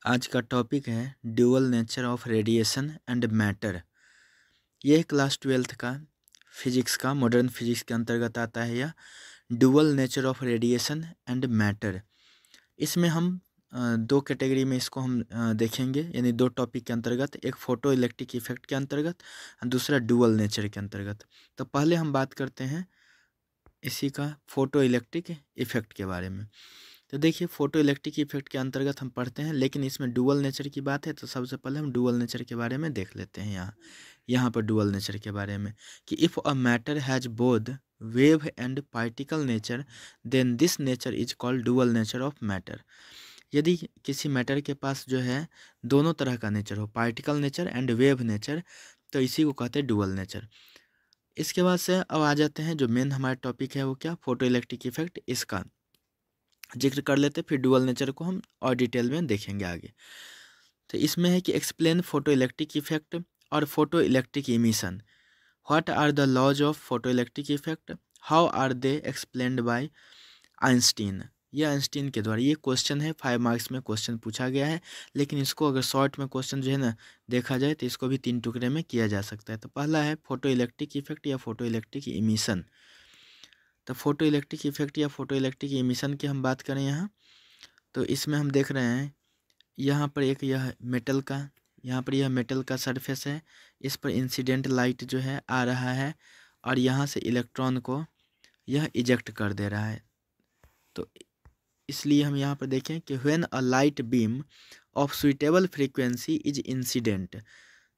आज का टॉपिक है dual nature of radiation and matter. यह क्लास 12th का फिजिक्स का मॉडर्न फिजिक्स के अंतर्गत आता है। यह dual nature of radiation and matter. इसमें हम दो कैटेगरी में इसको हम देखेंगे, यानी दो टॉपिक के अंतर्गत, एक फोटो इलेक्ट्रिक इफेक्ट के अंतर्गत और दूसरा ड्यूअल नेचर के अंतर्गत। तो पहले हम बात करते हैं इसी का फोटो इलेक्ट्रिक इफेक्ट के बारे में। तो देखिए, फोटो इलेक्ट्रिक इफेक्ट के अंतर्गत हम पढ़ते हैं, लेकिन इसमें डुअल नेचर की बात है तो सबसे पहले हम डुअल नेचर के बारे में देख लेते हैं। यहाँ पर डुअल नेचर के बारे में कि if a matter has both wave and particle nature then this nature is called dual nature of matter. यदि किसी मैटर के पास जो है दोनों तरह का नेचर हो, particle nature and wave nature, तो इसी को कहते हैं डुअल नेचर। इसके बाद से अब आ जाते हैं जो मेन हमारा टॉपिक है, वो क्या, फोटो इलेक्ट्रिक इफेक्ट। इसका जिक्र कर लेते, फिर डुअल नेचर को हम और डिटेल में देखेंगे आगे। तो इसमें है कि एक्सप्लेन फोटो इलेक्ट्रिक इफेक्ट और photo electric emission. What are the laws of photo electric effect, how are they explained by Einstein. ये आइंस्टीन के द्वारा, ये क्वेश्चन है 5 मार्क्स में क्वेश्चन पूछा गया है, लेकिन इसको अगर शॉर्ट में क्वेश्चन जो है ना देखा जाए तो इसको भी 3 टुकड़े में किया जा सकता है। तो पहला है फोटो इलेक्ट्रिक इफेक्ट या फोटो इलेक्ट्रिक इमिशन। तो फोटो इलेक्ट्रिक इफेक्ट या फोटो इलेक्ट्रिक इमिशन की हम बात करें यहाँ, तो इसमें हम देख रहे हैं यहाँ पर एक यह मेटल का, यहाँ पर यह मेटल का सरफेस है, इस पर इंसिडेंट लाइट जो है आ रहा है और यहाँ से इलेक्ट्रॉन को यह इजेक्ट कर दे रहा है। तो इसलिए हम यहाँ पर देखें कि when a light beam of suitable frequency is incident,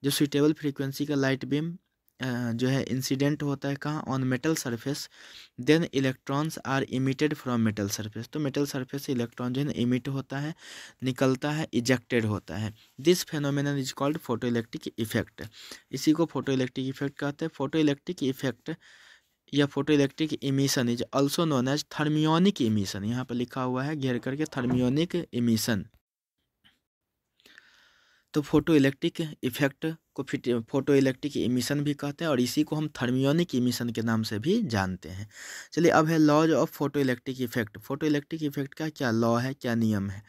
जो सुइटेबल फ्रीक्वेंसी का लाइट बीम जो है इंसिडेंट होता है कहाँ, on metal surface, then electrons are emitted from metal surface. तो मेटल सरफेस से इलेक्ट्रॉन जो है ना इमिट होता है, निकलता है, इजेक्टेड होता है। This phenomenon is called photo electric effect. इसी को फोटो इलेक्ट्रिक इफेक्ट कहते हैं। फोटो इलेक्ट्रिक इफेक्ट या photo electric emission is also known as thermionic emission. यहाँ पर लिखा हुआ है घेर करके थर्मियोनिक इमिशन। तो फोटो इलेक्ट्रिक इफेक्ट को फोटो इलेक्ट्रिक इमिशन भी कहते हैं और इसी को हम थर्मियोनिक इमिशन के नाम से भी जानते हैं। चलिए, अब है laws of photo electric effect. Photo electric effect का क्या लॉ है, क्या नियम है।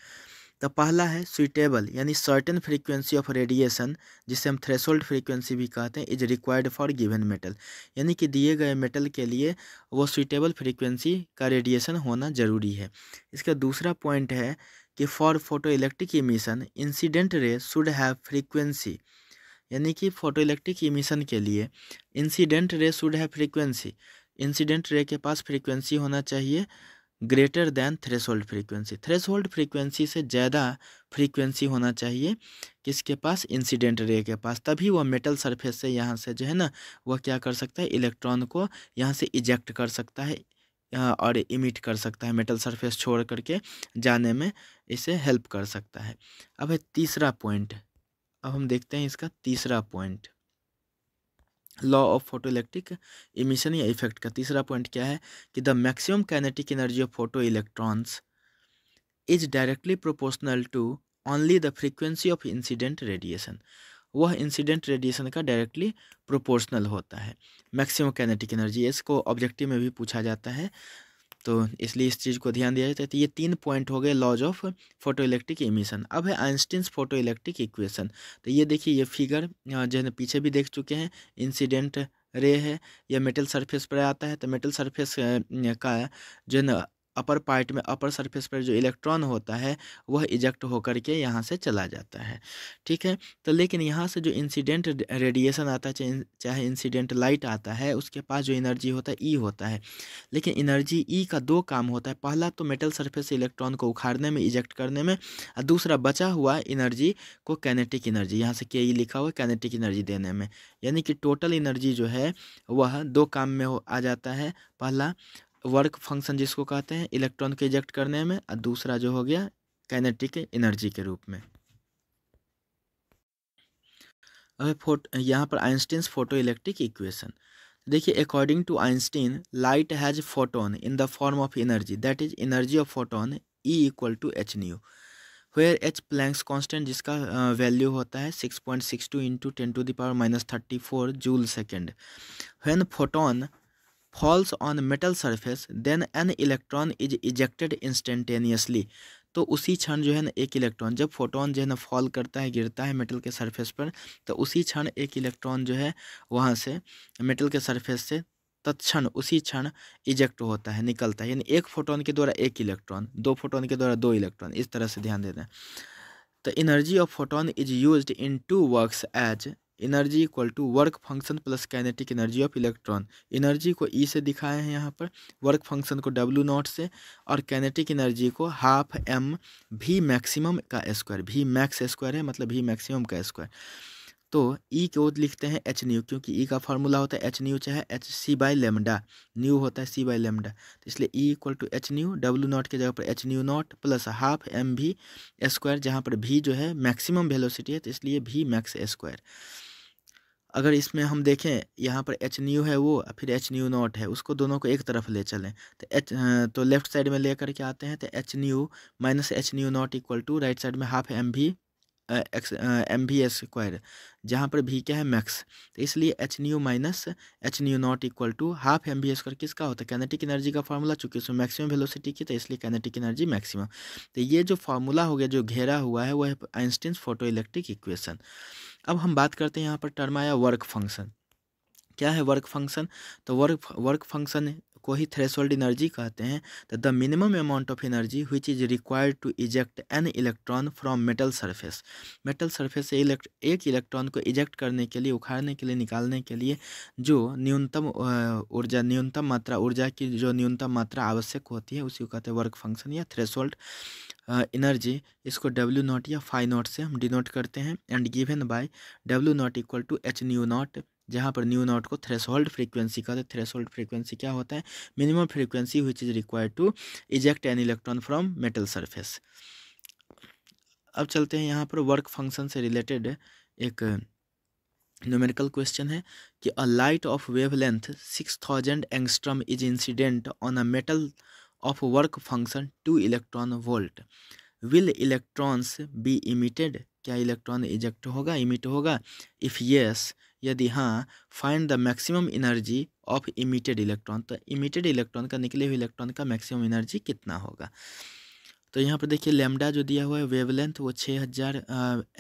तो पहला है सुइटेबल, यानी सर्टेन फ्रीक्वेंसी ऑफ रेडिएशन, जिसे हम थ्रेशोल्ड फ्रीक्वेंसी भी कहते हैं, is required for given metal. यानी कि दिए गए मेटल के लिए वो सुइटेबल फ्रीक्वेंसी का रेडिएशन होना जरूरी है। इसका दूसरा पॉइंट है कि for photo electric emission incident ray should have frequency, यानी कि फोटो इलेक्ट्रिक इमिशन के लिए incident ray should have frequency, incident ray के पास फ्रीक्वेंसी होना चाहिए greater than threshold frequency. Threshold frequency से ज़्यादा फ्रीक्वेंसी होना चाहिए किसके पास, इंसिडेंट रे के पास। तभी वह मेटल सरफेस से यहाँ से जो है ना वह क्या कर सकता है, इलेक्ट्रॉन को यहाँ से इजेक्ट कर सकता है और इमिट कर सकता है, मेटल सरफेस छोड़ करके जाने में इसे हेल्प कर सकता है। अब है तीसरा पॉइंट, अब हम देखते हैं इसका तीसरा point, law of photo electric emission या इफेक्ट का तीसरा पॉइंट क्या है कि the maximum kinetic energy of photoelectrons is directly proportional to only the frequency of incident radiation. वह इंसिडेंट रेडिएशन का डायरेक्टली प्रोपोर्शनल होता है मैक्सिमम काइनेटिक एनर्जी। इसको ऑब्जेक्टिव में भी पूछा जाता है, तो इसलिए इस चीज़ को ध्यान दिया जाता है। तो ये 3 पॉइंट हो गए laws of photo electric emission. अब है आइंस्टीन्स फोटो इलेक्ट्रिक इक्वेशन। तो ये देखिए, ये फिगर जो है ना पीछे भी देख चुके हैं, इंसिडेंट रे है, यह मेटल सरफेस पर आता है। तो मेटल सरफेस का जो है ना अपर पार्ट में, अपर सरफेस पर जो इलेक्ट्रॉन होता है वह इजेक्ट होकर के यहाँ से चला जाता है, ठीक है। तो लेकिन यहाँ से जो इंसिडेंट रेडिएशन आता है, चाहे इंसिडेंट लाइट आता है, उसके पास जो एनर्जी होता है ई होता है। लेकिन एनर्जी ई का 2 काम होता है, पहला तो मेटल सरफेस से इलेक्ट्रॉन को उखाड़ने में, इजेक्ट करने में, और दूसरा बचा हुआ एनर्जी को काइनेटिक एनर्जी, यहाँ से के ई लिखा हुआ है, काइनेटिक एनर्जी देने में। यानी कि टोटल एनर्जी जो है वह 2 काम में आ जाता है। पहला वर्क फंक्शन जिसको कहते हैं इलेक्ट्रॉन को इजेक्ट करने में, और दूसरा जो हो गया काइनेटिक एनर्जी के रूप में। अब यहाँ पर आइंस्टीन्स फोटो इलेक्ट्रिक इक्वेशन देखिए, according to Einstein light has photon in the form of energy, that is energy of photon E equal to H nu, where H Planck's constant जिसका value होता है 6.62 into 10⁻34 joule second. When photon falls on metal surface then an electron is ejected instantaneously। तो उसी क्षण जो है ना एक इलेक्ट्रॉन, जब फोटोन जो है ना फॉल करता है, गिरता है मेटल के सरफेस पर, तो उसी क्षण एक इलेक्ट्रॉन जो है वहाँ से मेटल के सरफेस से तत्क्षण उसी क्षण इजेक्ट होता है, निकलता है। यानी एक फोटोन के द्वारा एक इलेक्ट्रॉन, दो फोटोन के द्वारा दो इलेक्ट्रॉन, इस तरह से ध्यान देना है। तो energy of photon is used in to works as energy equal to work function plus kinetic energy of electron. Energy को ई से दिखाए हैं यहाँ पर, वर्क फंक्शन को W0 से, और काइनेटिक एनर्जी को हाफ m भी मैक्सिमम का स्क्वायर, भी मैक्स स्क्वायर है मतलब भी मैक्सिमम का स्क्वायर। तो ई को लिखते हैं एच न्यू, क्योंकि ई का फार्मूला होता है एच न्यू चाहे H C by lambda, nu होता है सी बाई लेमडा, तो इसलिए E equal to H nu, W0 की जगह पर H nu not plus half m v square, जहाँ पर भी जो है मैक्सिमम वेलोसिटी है तो इसलिए भी मैक्स स्क्वायर। अगर इसमें हम देखें यहाँ पर एच न्यू है वो, फिर एच न्यू नॉट है, उसको दोनों को एक तरफ ले चलें तो लेफ्ट साइड में ले करके आते हैं, तो H nu minus H nu not equal to right side में half m v m v square, जहाँ पर भी क्या है मैक्स, तो इसलिए H nu minus H nu not equal to half m v square किसका होता है, काइनेटिक एनर्जी का फार्मूला, चूंकि उसमें मैक्सिमम वेलोसिटी की तो इसलिए काइनेटिक एनर्जी मैक्सिमम। तो ये जो फार्मूला हो गया जो घेरा हुआ है वो है आइंस्टीन फोटो इलेक्ट्रिक इक्वेशन। अब हम बात करते हैं यहाँ पर टर्म आया वर्क फंक्शन। क्या है वर्क फंक्शन, तो वर्क फंक्शन को ही थ्रेशोल्ड एनर्जी कहते हैं। तो the minimum amount of energy which is required to eject an electron from metal surface, metal surface से एक इलेक्ट्रॉन को इजेक्ट करने के लिए, उखाड़ने के लिए, निकालने के लिए जो न्यूनतम ऊर्जा, न्यूनतम मात्रा ऊर्जा की जो न्यूनतम मात्रा आवश्यक होती है उसी को कहते हैं वर्क फंक्शन या थ्रेशोल्ड एनर्जी। इसको W0 या फाई नॉट से हम डिनोट करते हैं, and given by W0 equal to H nu naught, जहाँ पर न्यू नॉट को थ्रेशोल्ड फ्रीक्वेंसी कहते हैं। थ्रेशोल्ड फ्रीक्वेंसी क्या होता है, minimum frequency which is required to eject an electron from metal surface. अब चलते हैं यहाँ पर वर्क फंक्शन से रिलेटेड एक न्यूमेरिकल क्वेश्चन है कि a light of wavelength 6000 angstrom is incident on a metal of work function 2 electron volt, will electrons B emitted, क्या इलेक्ट्रॉन इजेक्ट होगा, इमिट होगा, इफ़ येस यदि हाँ, find the maximum energy of emitted electron, तो emitted electron का, निकले हुए electron का मैक्सिमम एनर्जी कितना होगा। तो यहाँ पर देखिए लैम्डा जो दिया हुआ है वेवलेंथ वो 6000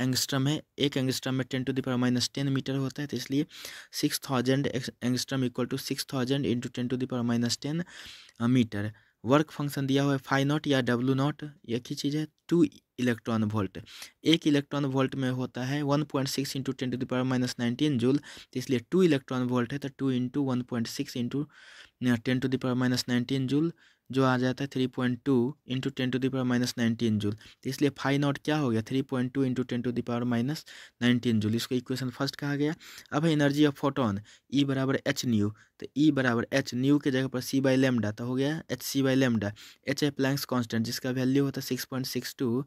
एंगस्ट्रम है, एक एंगस्ट्रम में 10⁻⁻10 मीटर होता है, तो इसलिए 6000 angstrom equal to 6000 into 10⁻10 metre. Work function दिया हुआ है फाई नॉट या W0, एक ही चीज़ है, 2 इलेक्ट्रॉन वोल्ट, एक इलेक्ट्रॉन वोल्ट में होता है 1.6 इंटू 10⁻19 जूल, तो इसलिए 2 इलेक्ट्रॉन वोल्ट है तो 2 इंटू 1.6 इंटू 10⁻19 जूल, जो आ जाता है 3.2 इंटू 10⁻19 जूल, तो इसलिए फाई नॉट क्या हो गया 3.2 इंटू 10⁻19 जूल, इसको इक्वेशन फर्स्ट कहा गया। अब है एनर्जी ऑफ फोटोन, ई बराबर एच न्यू, तो ई बराबर एच न्यू के जगह पर सी बाई लेमडा, तो हो गया H C by lambda, H है प्लैंक्स कांस्टेंट जिसका वैल्यू होता है 6.62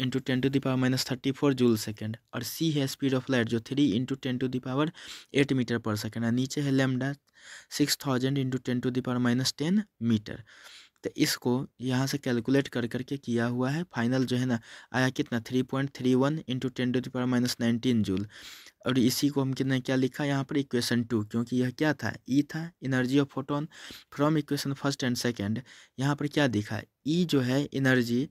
इंटू 10⁻34 जूल सेकेंड, और सी है स्पीड ऑफ लाइट जो 3 इंटू 10⁸ मीटर पर सेकेंड, और नीचे है लेमडा 6000 इंटू 10⁻10 मीटर। तो इसको यहाँ से कैलकुलेट कर करके किया हुआ है, फाइनल जो है ना आया कितना 3.31 इंटू 10⁻19 जूल, और इसी को हम कितने क्या लिखा यहाँ पर इक्वेशन 2, क्योंकि यह क्या था ई था, energy of photon from equation first and second. यहाँ पर क्या दिखा ई जो है एनर्जी,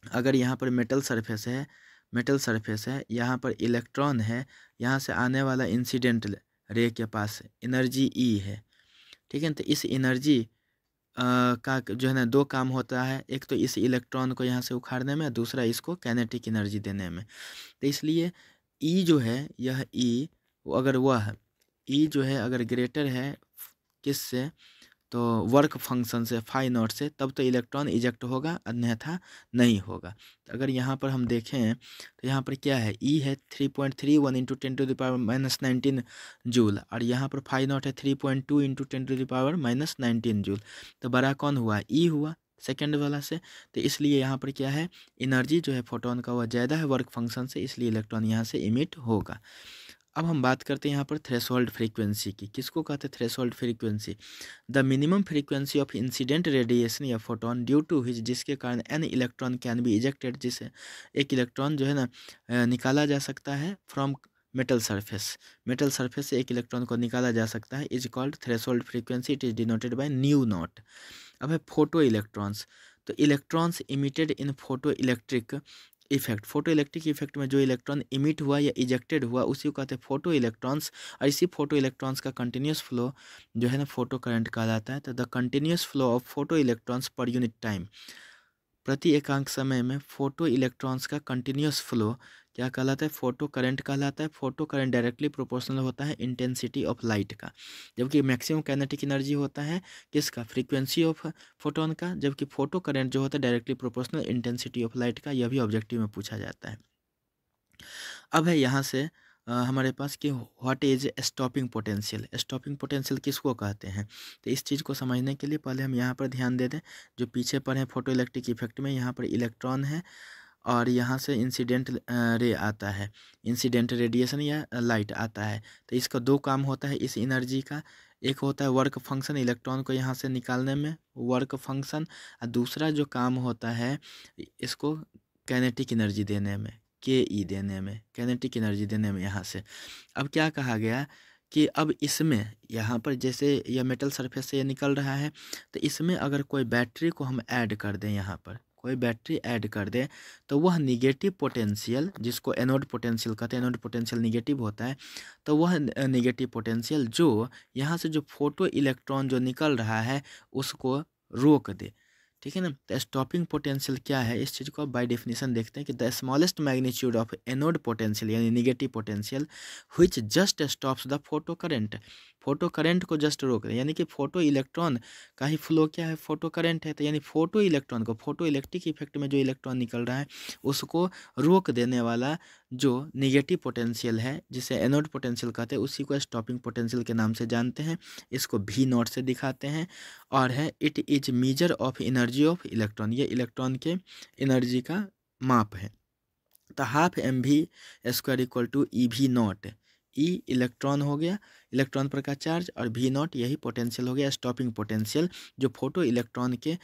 अगर यहाँ पर मेटल सरफेस है, मेटल सरफेस है, यहाँ पर इलेक्ट्रॉन है, यहाँ से आने वाला इंसिडेंट रे के पास एनर्जी ई है, ठीक है। तो इस एनर्जी का जो है ना दो काम होता है, एक तो इस इलेक्ट्रॉन को यहाँ से उखाड़ने में, दूसरा इसको काइनेटिक एनर्जी देने में। तो इसलिए ई जो है यह ई अगर वह ई जो है अगर ग्रेटर है किससे, तो वर्क फंक्शन से फाई नॉट से, तब तो इलेक्ट्रॉन इजेक्ट होगा, अन्यथा नहीं होगा। तो अगर यहाँ पर हम देखें तो यहाँ पर क्या है ई है 3.31 इंटू 10⁻19 जूल, और यहाँ पर फाई नॉट है 3.2 इंटू 10⁻19 जूल, तो बड़ा कौन हुआ ई हुआ सेकेंड वाला से। तो इसलिए यहाँ पर क्या है एनर्जी जो है फोटोन का वह ज़्यादा है वर्क फंक्शन से, इसलिए इलेक्ट्रॉन यहाँ से इमिट होगा। अब हम बात करते हैं यहाँ पर थ्रेशोल्ड फ्रीक्वेंसी की, किसको कहते हैं threshold frequency, the minimum frequency of incident radiation या फोटोन ड्यू टू विच, जिसके कारण an electron can be ejected, जिसे एक इलेक्ट्रॉन जो है ना निकाला जा सकता है from metal surface, metal surface से एक इलेक्ट्रॉन को निकाला जा सकता है, is called threshold frequency, it is denoted by new not. अब है फोटो इलेक्ट्रॉन्स, तो electrons emitted in photo electric effect, photo electric effect में जो इलेक्ट्रॉन इमिट हुआ या इजेक्टेड हुआ उसी को कहते हैं फोटो इलेक्ट्रॉन्स। और इसी फोटो इलेक्ट्रॉन्स का कंटिन्यूस फ्लो जो है ना फोटो करंट कहलाता है। तो the continuous flow of photo electrons per unit time, प्रति एकांक समय में फोटो इलेक्ट्रॉन्स का कंटिन्यूस फ्लो क्या कहलाता है, फोटो करंट कहलाता है। फोटो करंट डायरेक्टली प्रोपोर्शनल होता है इंटेंसिटी ऑफ लाइट का, जबकि मैक्सिमम काइनेटिक एनर्जी होता है किसका, फ्रीक्वेंसी ऑफ फोटोन का, जबकि फोटो करंट जो होता है directly proportional intensity of light का। यह भी ऑब्जेक्टिव में पूछा जाता है। अब है यहाँ से हमारे पास कि what is stopping potential, stopping potential किसको कहते हैं। तो इस चीज़ को समझने के लिए पहले हम यहाँ पर ध्यान दे दें, जो पीछे पर है फोटो इलेक्ट्रिक इफेक्ट में, यहाँ पर इलेक्ट्रॉन है और यहाँ से इंसिडेंट रे आता है, इंसिडेंट रेडिएशन या लाइट आता है। तो इसका दो काम होता है इस एनर्जी का, एक होता है वर्क फंक्शन, इलेक्ट्रॉन को यहाँ से निकालने में वर्क फंक्शन, और दूसरा जो काम होता है इसको काइनेटिक एनर्जी देने में, के ई देने में, काइनेटिक एनर्जी देने में यहाँ से। अब क्या कहा गया कि अब इसमें यहाँ पर जैसे यह मेटल सरफेस से ये निकल रहा है, तो इसमें अगर कोई बैटरी को हम ऐड कर दें, यहाँ पर कोई बैटरी ऐड कर दें, तो वह निगेटिव पोटेंशियल, जिसको एनोड पोटेंशियल कहते हैं, एनोड पोटेंशियल निगेटिव होता है, तो वह निगेटिव पोटेंशियल जो यहाँ से जो फोटो इलेक्ट्रॉन जो निकल रहा है उसको रोक दे, ठीक है ना। तो स्टॉपिंग पोटेंशियल क्या है, इस चीज़ को बाय डेफिनेशन देखते हैं कि the smallest magnitude of anode potential यानी negative potential which just stops the photo current, photo current को जस्ट रोक दे, यानी कि फोटो इलेक्ट्रॉन का ही फ्लो क्या है, फोटो करंट है। तो यानी फोटो इलेक्ट्रॉन को, फोटो इलेक्ट्रिक इफेक्ट में जो इलेक्ट्रॉन निकल रहा है उसको रोक देने वाला जो निगेटिव पोटेंशियल है, जिसे एनोड पोटेंशियल कहते हैं, उसी को स्टॉपिंग पोटेंशियल के नाम से जानते हैं। इसको भी नॉट से दिखाते हैं। और है it is measure of energy of electron, ये इलेक्ट्रॉन के एनर्जी का माप है। तो half m v square equal to E V not, E electron हो गया, इलेक्ट्रॉन पर का चार्ज, और वी नॉट यही पोटेंशियल हो गया स्टॉपिंग पोटेंशियल, जो फोटो इलेक्ट्रॉन के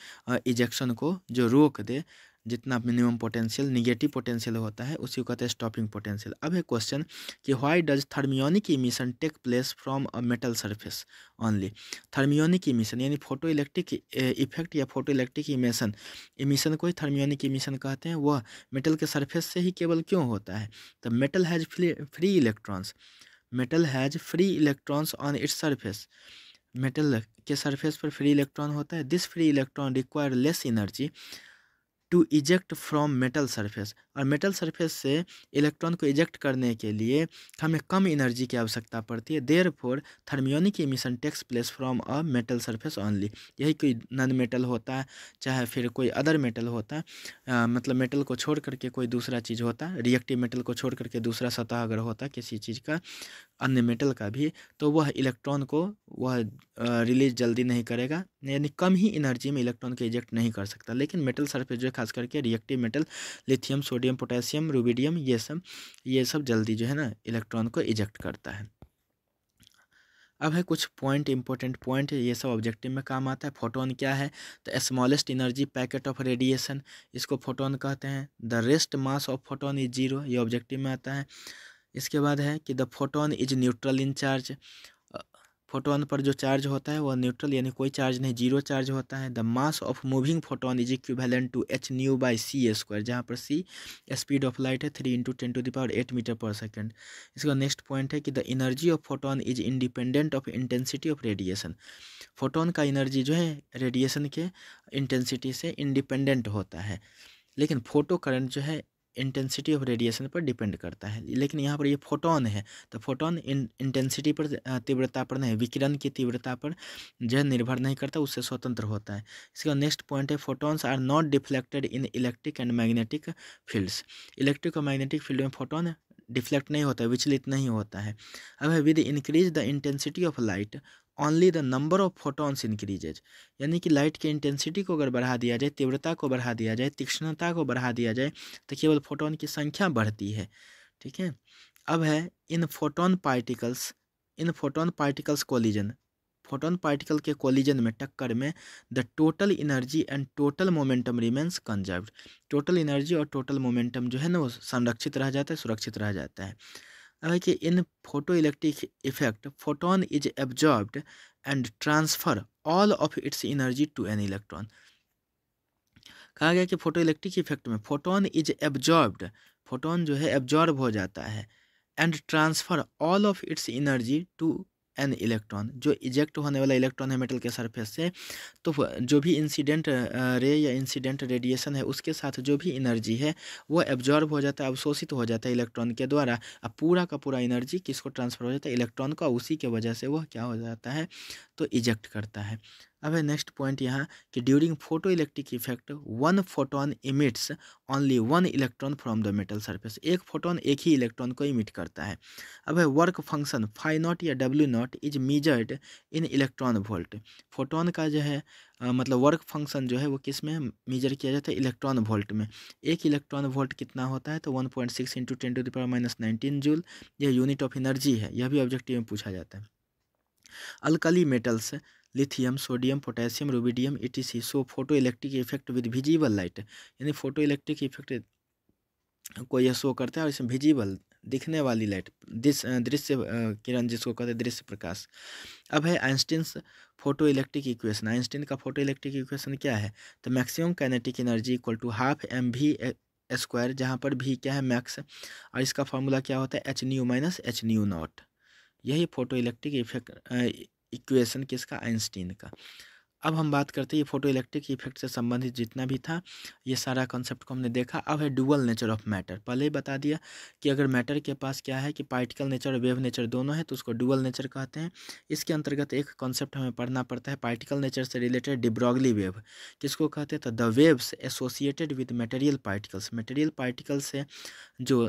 इजेक्शन को जो रोक दे, जितना मिनिमम पोटेंशियल निगेटिव पोटेंशियल होता है उसी को कहते हैं स्टॉपिंग पोटेंशियल। अब है क्वेश्चन कि why does thermionic emission take place from a metal surface only, thermionic emission यानी फोटो इलेक्ट्रिक इफेक्ट या फोटो इलेक्ट्रिक इमिशन, इमिशन को ही थर्मियोनिक इमिशन कहते हैं, वह मेटल के सरफेस से ही केवल क्यों होता है। तो metal has free electrons, metal has free electrons on its surface, metal के सरफेस पर फ्री इलेक्ट्रॉन होता है। This free electron require less energy to eject from metal surface, और मेटल सरफेस से इलेक्ट्रॉन को इजेक्ट करने के लिए हमें कम एनर्जी की आवश्यकता पड़ती है। Therefore thermionic emission takes place from a metal surface only, यही कोई नॉन मेटल होता है चाहे फिर कोई अदर मेटल होता है, मतलब मेटल को छोड़ करके कोई दूसरा चीज़ होता है, रिएक्टिव मेटल को छोड़ करके दूसरा सतह अगर होता है किसी चीज़ का, अन्य मेटल का भी, तो वह इलेक्ट्रॉन को वह रिलीज जल्दी नहीं करेगा, यानी कम ही एनर्जी में इलेक्ट्रॉन को इजेक्ट नहीं कर सकता। लेकिन मेटल सरफेस जो है खास करके reactive metal lithium sodium potassium rubidium ये सब जल्दी जो है ना इलेक्ट्रॉन को इजेक्ट करता है। अब है कुछ पॉइंट, इंपॉर्टेंट पॉइंट, ये सब ऑब्जेक्टिव में काम आता है। फोटोन क्या है, तो smallest energy packet of radiation, इसको फोटोन कहते हैं। The rest mass of photon is zero, ये ऑब्जेक्टिव में आता है। इसके बाद है कि the photon is neutral in charge, photon पर जो चार्ज होता है वह न्यूट्रल यानी कोई चार्ज नहीं, जीरो चार्ज होता है। The mass of moving photon is equivalent to H nu by C square, जहाँ पर सी स्पीड ऑफ लाइट है 3 × 10⁸ मीटर पर सेकेंड। इसका नेक्स्ट पॉइंट है कि the energy of photon is independent of intensity of radiation, photon का energy जो है रेडिएशन के इंटेंसिटी से इंडिपेंडेंट होता है, लेकिन फोटो करंट जो है इंटेंसिटी ऑफ रेडिएशन पर डिपेंड करता है। लेकिन यहाँ पर ये फोटोन है, तो फोटोन इंटेंसिटी पर, तीव्रता पर नहीं, विकिरण की तीव्रता पर जो है निर्भर नहीं करता, उससे स्वतंत्र होता है। इसका नेक्स्ट पॉइंट है photons are not deflected in electric and magnetic fields, electric और मैग्नेटिक फील्ड में फोटोन डिफ्लेक्ट नहीं होता है, विचलित नहीं होता है। अब है with increase the intensity of light only the number of photons increases, यानी कि लाइट की इंटेंसिटी को अगर बढ़ा दिया जाए, तीव्रता को बढ़ा दिया जाए, तीक्ष्णता को बढ़ा दिया जाए, तो केवल फोटोन की संख्या बढ़ती है, ठीक है। अब है in photon particles collision, photon particle के कोलिजन में, टक्कर में, the total energy and total momentum remains conserved, total energy और टोटल मोमेंटम जो है ना वो संरक्षित रह जाता है, सुरक्षित रह जाता है। अब है कि in photo electric effect photon is absorbed and transfer all of its energy to an electron, कहा गया कि फोटो इलेक्ट्रिक इफेक्ट में फोटोन इज एब्जॉर्ब्ड, फोटोन जो है एब्जॉर्ब हो जाता है and transfer all of its energy to an electron, जो इजेक्ट होने वाला इलेक्ट्रॉन है मेटल के सरफेस से, तो जो भी इंसिडेंट रे या इंसिडेंट रेडिएशन है उसके साथ जो भी एनर्जी है वो एब्जॉर्ब हो जाता है, अवशोषित हो जाता है इलेक्ट्रॉन के द्वारा। अब पूरा का पूरा एनर्जी किसको ट्रांसफर हो जाता है, इलेक्ट्रॉन को, उसी के वजह से वह क्या हो जाता है, तो इजेक्ट करता है। अब है नेक्स्ट पॉइंट यहाँ कि during photo electric effect one photon emits only one electron from the metal surface, एक फोटोन एक ही इलेक्ट्रॉन को इमिट करता है। अब है वर्क फंक्शन फाई नॉट या W not is measured in electron volt, photon का जो है मतलब वर्क फंक्शन जो है वो किस में मेजर किया जाता है, इलेक्ट्रॉन वोल्ट में। एक इलेक्ट्रॉन वोल्ट कितना होता है, तो 1.6 इंटू 10⁻⁻19 जूल, यह यूनिट ऑफ एनर्जी है, यह भी ऑब्जेक्टिव में पूछा जाता है। Alkali metals lithium, sodium, potassium, rubidium etc so photo electric effect with visible light, यानी फोटो इलेक्ट्रिक इफेक्ट को यह शो करता है और इसमें विजिबल दिखने वाली लाइट, दृश्य किरण जिसको कहते हैं दृश्य प्रकाश। अब है Einstein's photo electric equation, Einstein का फोटो इलेक्ट्रिक इक्वेशन क्या है, तो maximum kinetic energy equal to half m v square, जहाँ पर भी क्या है मैक्स, और इसका फार्मूला क्या होता है H nu minus H nu not, यही फोटो इलेक्ट्रिक इफेक्ट इक्वेशन किसका, आइंस्टीन का। अब हम बात करते हैं ये फोटो इलेक्ट्रिक इफेक्ट से संबंधित जितना भी था ये सारा कॉन्सेप्ट को हमने देखा। अब है डुअल नेचर ऑफ मैटर, पहले ही बता दिया कि अगर मैटर के पास क्या है कि पार्टिकल नेचर और वेव नेचर दोनों है तो उसको डुअल नेचर कहते हैं। इसके अंतर्गत एक कॉन्सेप्ट हमें पढ़ना पड़ता है पार्टिकल नेचर से रिलेटेड, डी ब्रॉगली वेव किसको कहते हैं, तो the waves associated with material particles, material particle से जो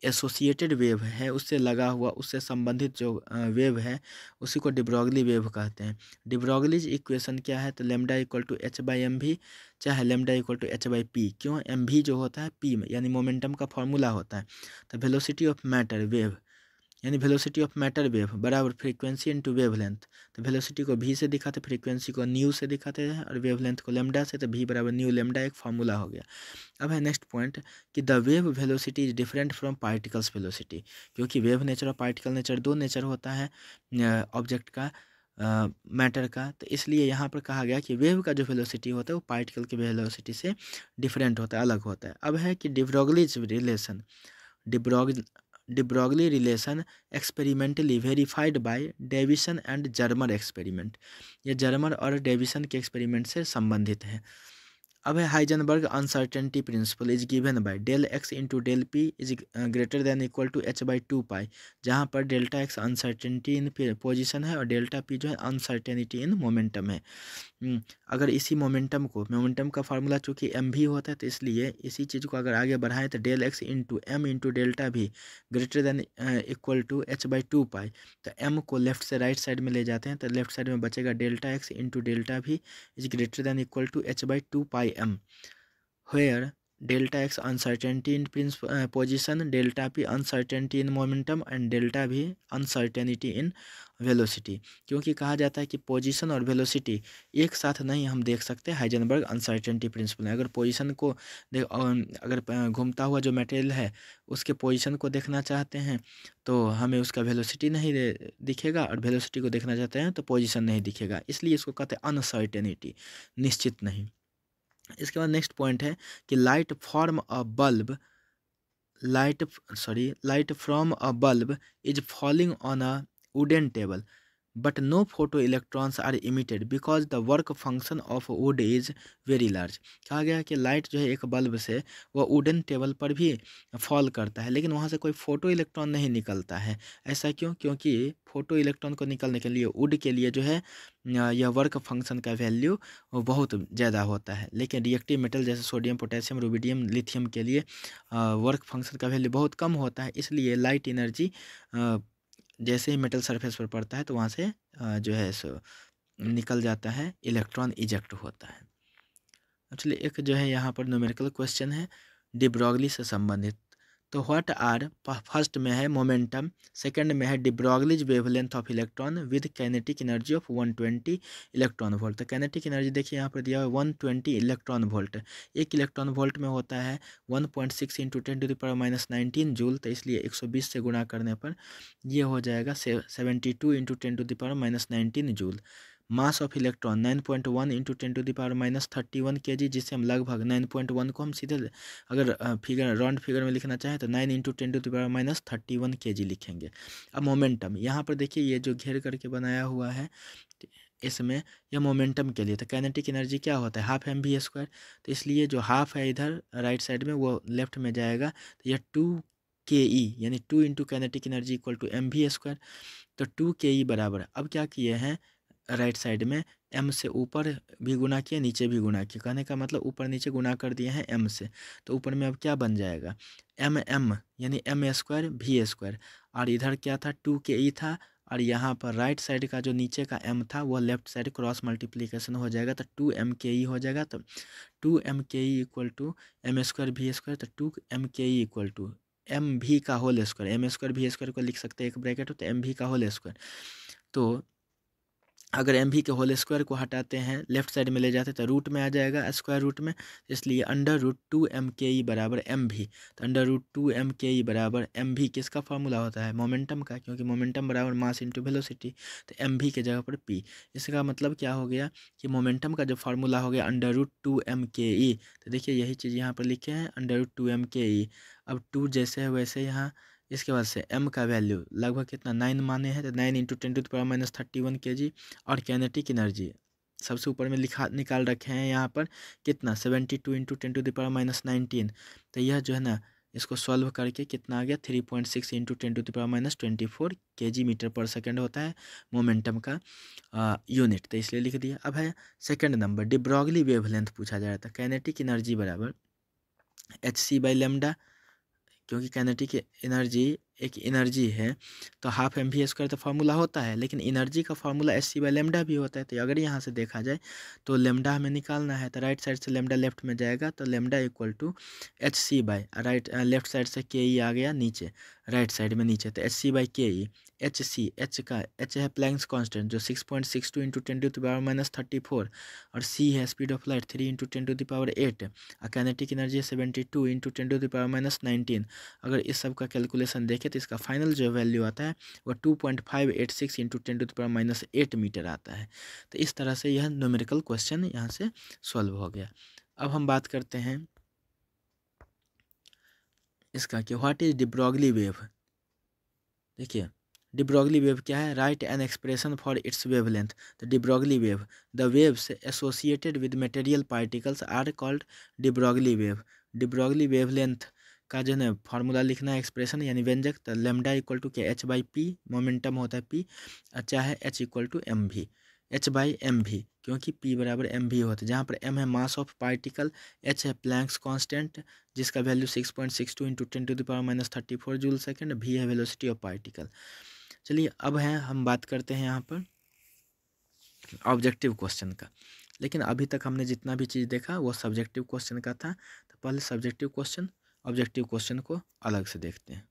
एसोसिएटेड वेव है उससे लगा हुआ, उससे संबंधित जो वेव है उसी को डिब्रॉगली वेव कहते हैं। डिब्रॉगलीज इक्वेशन क्या है, तो lambda equal to H by m v, चाहे lambda equal to H by P, क्यों, एम भी जो होता है पी में यानी मोमेंटम का फॉर्मूला होता है। तो वेलोसिटी ऑफ मैटर वेव यानी वेलोसिटी ऑफ मैटर वेव बराबर फ्रीक्वेंसी इनटू वेवलेंथ, तो वेलोसिटी को भी से दिखाते, फ्रीक्वेंसी को न्यू से दिखाते हैं और वेवलेंथ को लेमडा से, तो भी बराबर न्यू लेमडा एक फार्मूला हो गया। अब है नेक्स्ट पॉइंट कि the wave velocity is different from particles velocity, क्योंकि वेव नेचर और पार्टिकल नेचर दो नेचर होता है ऑब्जेक्ट का, मैटर का, तो इसलिए यहाँ पर कहा गया कि वेव का जो वेलोसिटी होता है वो पार्टिकल के वेलोसिटी से डिफरेंट होता है, अलग होता है। अब है कि de Broglie's relation, de Broglie relation experimentally verified by Davisson and Germer experiment, ये जर्मर और डेविसन के एक्सपेरिमेंट से संबंधित है। अब है Heisenberg uncertainty principle is given by del x into del p is greater than equal to H by 2 pi, जहाँ पर delta x uncertainty in position है और डेल्टा पी जो है अनसर्टेनिटी इन मोमेंटम है। अगर इसी मोमेंटम का फार्मूला चूँकि एम भी होता है तो इसलिए इसी चीज़ को अगर आगे बढ़ाएं तो del x into m into delta भी greater than equal to H by 2 pi, तो एम को लेफ्ट से राइट साइड में ले जाते हैं तो लेफ्ट साइड में बचेगा delta x into delta v is greater than equal to H by 2 pi m, where delta x uncertainty in position, delta p uncertainty in momentum and delta v uncertainty in velocity, क्योंकि कहा जाता है कि position और velocity एक साथ नहीं हम देख सकते हाइजेनबर्ग अनसर्टेनिटी प्रिंसिपल है। अगर पोजीशन को अगर घूमता हुआ जो मटेरियल है उसके पोजीशन को देखना चाहते हैं तो हमें उसका वेलोसिटी नहीं दिखेगा और वेलोसिटी को देखना चाहते हैं तो पोजीशन नहीं दिखेगा, इसलिए इसको कहते हैं अनसर्टेनिटी, निश्चित नहीं। इसके बाद नेक्स्ट पॉइंट है कि light from a bulb is falling on a wooden table but no photo electrons are emitted because the work function of wood is very large. कहा गया कि लाइट जो है एक बल्ब से वह वुडन टेबल पर भी फॉल करता है लेकिन वहाँ से कोई फोटो इलेक्ट्रॉन नहीं निकलता है। ऐसा क्यों? क्योंकि फोटो इलेक्ट्रॉन को निकलने के लिए वुड के लिए जो है यह वर्क फंक्शन का वैल्यू बहुत ज़्यादा होता है, लेकिन रिएक्टिव मेटल जैसे सोडियम, पोटेशियम, रुबिडियम, लिथियम के लिए वर्क फंक्शन का वैल्यू बहुत कम होता है, इसलिए लाइट एनर्जी जैसे ही मेटल सरफेस पर पड़ता है तो वहाँ से जो है सो निकल जाता है, इलेक्ट्रॉन इजेक्ट होता है। एक्चुअली एक जो है यहाँ पर न्यूमेरिकल क्वेश्चन है डी ब्रॉगली से संबंधित, तो व्हाट आर, फर्स्ट में है मोमेंटम, सेकंड में है de Broglie's wavelength of electron with kinetic energy of 120 electron volt. तो काइनेटिक एनर्जी देखिए यहाँ पर दिया हुआ 120 इलेक्ट्रॉन वोल्ट, एक इलेक्ट्रॉन वोल्ट में होता है 1.6 इंटू 10⁻⁻19 जूल, तो इसलिए 120 से गुणा करने पर ये हो जाएगा 72 into 10⁻⁻19 joule. Mass of electron 9.1 into 10⁻⁻31 kg, जिससे हम लगभग 9.1 को हम सीधे अगर फिगर राउंड फिगर में लिखना चाहें तो 9 इंटू 10⁻31 kg लिखेंगे। अब मोमेंटम यहाँ पर देखिए, ये जो घेर करके बनाया हुआ है इसमें यह मोमेंटम के लिए, तो काइनेटिक एनर्जी क्या होता है हाफ एम वी स्क्वायर, तो इसलिए जो हाफ है इधर राइट साइड में वो लेफ्ट में जाएगा, तो यह 2 ke यानी 2 into kinetic energy equal to m v square. तो 2 ke बराबर, अब क्या किए हैं राइट साइड में m से ऊपर भी गुना किया नीचे भी गुना किया, कहने का मतलब ऊपर नीचे गुना कर दिए हैं m से, तो ऊपर में अब क्या बन जाएगा m यानी m स्क्वायर वी स्क्वायर, और इधर क्या था 2ke था, और यहाँ पर राइट साइड का जो नीचे का m था वो लेफ्ट साइड क्रॉस मल्टीप्लिकेशन हो जाएगा, तो 2mke हो जाएगा। तो 2mke equal to m square v square, तो 2mke equal to m v का whole square, m square v square को लिख सकते हैं एक ब्रैकेट हो, तो एम भी का होल स्क्वायर। तो अगर एम भी के होल स्क्वायर को हटाते हैं लेफ्ट साइड में ले जाते हैं तो रूट में आ जाएगा स्क्वायर रूट में, इसलिए √2mke बराबर एम भी, तो √2mke बराबर एम भी किसका फार्मूला होता है मोमेंटम का, क्योंकि मोमेंटम बराबर मास इंटू वेलोसिटी, तो एम भी के जगह पर पी। इसका मतलब क्या हो गया कि मोमेंटम का जो फार्मूला हो गया √2mke, तो देखिए यही चीज़ यहाँ पर लिखे हैं √2mke। अब 2 जैसे है वैसे यहाँ, इसके बाद से m का वैल्यू लगभग कितना 9 माने हैं, तो 9 इंटू 10⁻31 kg, और काइनेटिक एनर्जी सबसे ऊपर में लिखा निकाल रखे हैं यहाँ पर कितना 72 इंटू 10⁻19, तो यह जो है ना इसको सॉल्व करके कितना आ गया 3.6 इंटू 10⁻24 kg मीटर पर सेकेंड होता है मोमेंटम का यूनिट, तो इसलिए लिख दिया। अब है second number, D Broglie wavelength पूछा जा रहा था, काइनेटिक एनर्जी बराबर hc/λ, क्योंकि काइनेटिक एनर्जी एक एनर्जी है तो हाफ एम वी स्क्वायर तो फार्मूला होता है, लेकिन एनर्जी का फार्मूला hc/λ भी होता है। तो अगर यहाँ से देखा जाए तो लेमडा हमें निकालना है, तो राइट साइड से लेमडा लेफ्ट में जाएगा, तो lambda equal to hc/ right left side से ke आ गया नीचे राइट साइड में नीचे, तो hc/ke, h का h है प्लैंक्स कांस्टेंट जो 6.62 इंटू 10⁻34, और c है स्पीड ऑफ लाइट 3 इंटू 10⁸, और काइनेटिक एनर्जी 72 इंटू 10⁻19। अगर इस सब का कैलकुलेशन देखें तो इसका फाइनल जो वैल्यू आता है वो 2.586 इंटू 10⁻8 मीटर आता है। तो इस तरह से यह न्यूमेरिकल क्वेश्चन यहाँ से सॉल्व हो गया। अब हम बात करते हैं इसका कि what is de Broglie wave. देखिए डी ब्रॉगली वेव क्या है, right an expression for its wavelength. The de Broglie wave, the waves associated with material particles are called de Broglie wave. De Broglie wavelength का जो है formula लिखना है expression यानी व्यंजक, तो लेमडा इक्वल टू क्या h/p, मोमेंटम होता है p, अच्छा है h इक्वल टू एम भी, h/mv, क्योंकि p बराबर एम भी होता है, जहाँ पर m है मास ऑफ पार्टिकल, h है प्लैंक्स कांस्टेंट जिसका value 6.62 into 10⁻34 joule second, v है वेलोसिटी ऑफ पार्टिकल। चलिए अब है हम बात करते हैं यहाँ पर ऑब्जेक्टिव क्वेश्चन का, लेकिन अभी तक हमने जितना भी चीज़ देखा वो सब्जेक्टिव क्वेश्चन का था, तो पहले सब्जेक्टिव क्वेश्चन ऑब्जेक्टिव क्वेश्चन को अलग से देखते हैं।